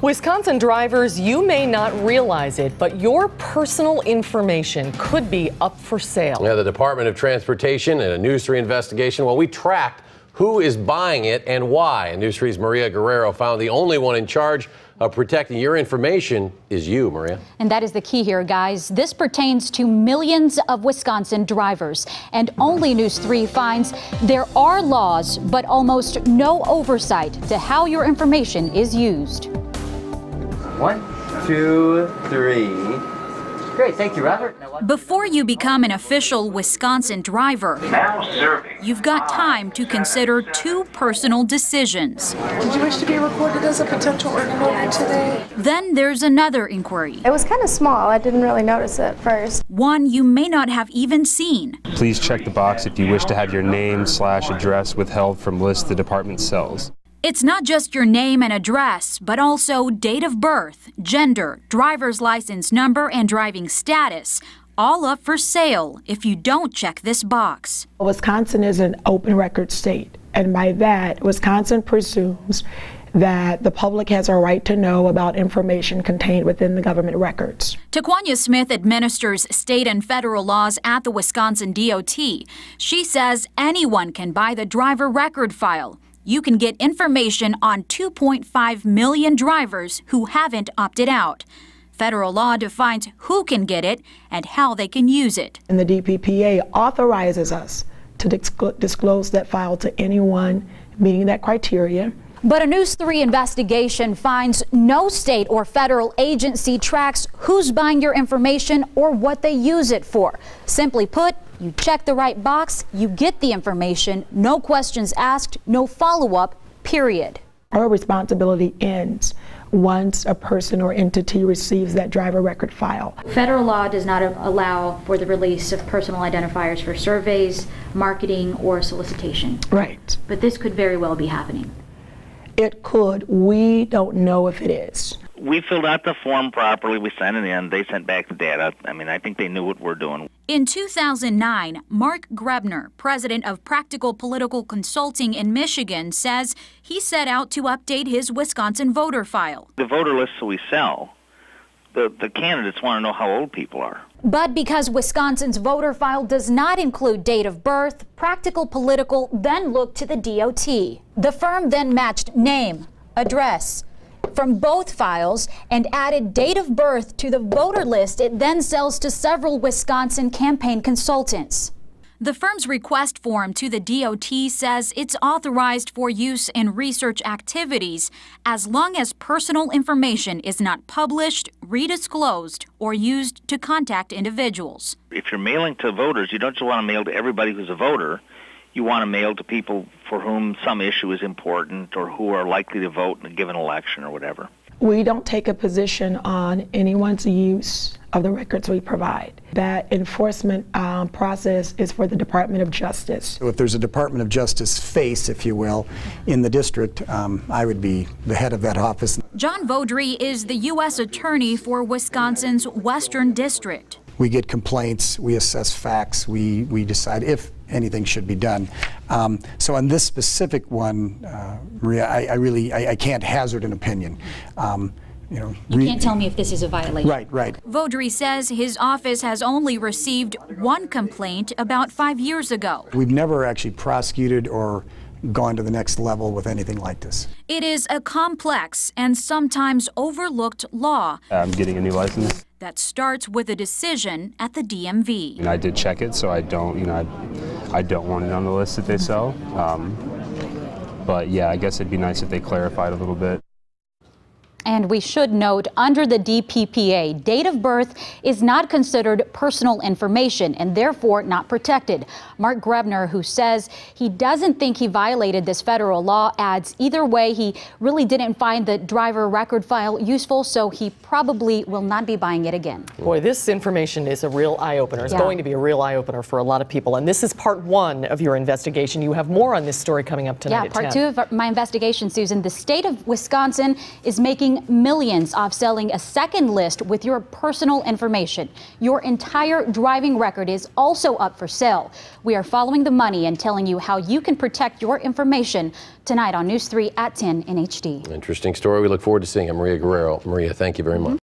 Wisconsin drivers, you may not realize it, but your personal information could be up for sale. Yeah, the Department of Transportation and a News 3 investigation. Well, we tracked who is buying it and why. And News 3's Maria Guerrero found the only one in charge of protecting your information is you, Maria. And that is the key here, guys. This pertains to millions of Wisconsin drivers. And only News 3 finds there are laws, but almost no oversight to how your information is used. 1, 2, 3. Great, thank you, Robert. Before you become an official Wisconsin driver, you've got time to consider two personal decisions. Did you wish to be recorded as a potential organ donor today? Then there's another inquiry. It was kind of small. I didn't really notice it first. One you may not have even seen. Please check the box if you wish to have your name/address withheld from lists the department sells. It's not just your name and address, but also date of birth, gender, driver's license number, and driving status, all up for sale if you don't check this box. Wisconsin is an open record state, and by that, Wisconsin presumes that the public has a right to know about information contained within the government records. Taquania Smith administers state and federal laws at the Wisconsin DOT. She says anyone can buy the driver record file. You can get information on 2.5 million drivers who haven't opted out. Federal law defines who can get it and how they can use it. And the DPPA authorizes us to disclose that file to anyone meeting that criteria. But a News 3 investigation finds no state or federal agency tracks who's buying your information or what they use it for. Simply put, you check the right box, you get the information, no questions asked, no follow-up, period. Our responsibility ends once a person or entity receives that driver record file. Federal law does not allow for the release of personal identifiers for surveys, marketing, or solicitation. Right. But this could very well be happening. It could. We don't know if it is. We filled out the form properly. We sent it in. They sent back the data. I mean, I think they knew what we're doing. In 2009, Mark Grebner, president of Practical Political Consulting in Michigan, says he set out to update his Wisconsin voter file. The voter lists that we sell, the candidates want to know how old people are. But because Wisconsin's voter file does not include date of birth, Practical Political then looked to the DOT. The firm then matched name, address from both files and added date of birth to the voter list it then sells to several Wisconsin campaign consultants. The firm's request form to the DOT says it's authorized for use in research activities as long as personal information is not published, redisclosed, or used to contact individuals. If you're mailing to voters, you don't just want to mail to everybody who's a voter. You want to mail to people for whom some issue is important or who are likely to vote in a given election or whatever. We don't take a position on anyone's use of the records we provide. That enforcement process is for the Department of Justice. If there's a Department of Justice face, if you will, in the district, I would be the head of that office. John Vaudry is the U.S. Attorney for Wisconsin's Western District. We get complaints, we assess facts, we decide if anything should be done. So on this specific one, Maria, I can't hazard an opinion. You can't tell me if this is a violation. Right. Vaudry says his office has only received one complaint about 5 years ago. We've never actually prosecuted or gone to the next level with anything like this. It is a complex and sometimes overlooked law. I'm getting a new license. That starts with a decision at the DMV. And I did check it, so I don't, I don't want it on the list that they sell. But yeah, I guess it'd be nice if they clarified a little bit. And we should note, under the DPPA, date of birth is not considered personal information and therefore not protected. Mark Grebner, who says he doesn't think he violated this federal law, adds either way, he really didn't find the driver record file useful, so he probably will not be buying it again. Boy, this information is a real eye-opener. It's going to be a real eye-opener for a lot of people. And this is part one of your investigation. You have more on this story coming up tonight at 10. Yeah, part two of my investigation, Susan. The state of Wisconsin is making making millions off selling a second list with your personal information. Your entire driving record is also up for sale. We are following the money and telling you how you can protect your information tonight on News 3 at 10 in HD. Interesting story. We look forward to seeing it. Maria Guerrero. Maria, thank you very much.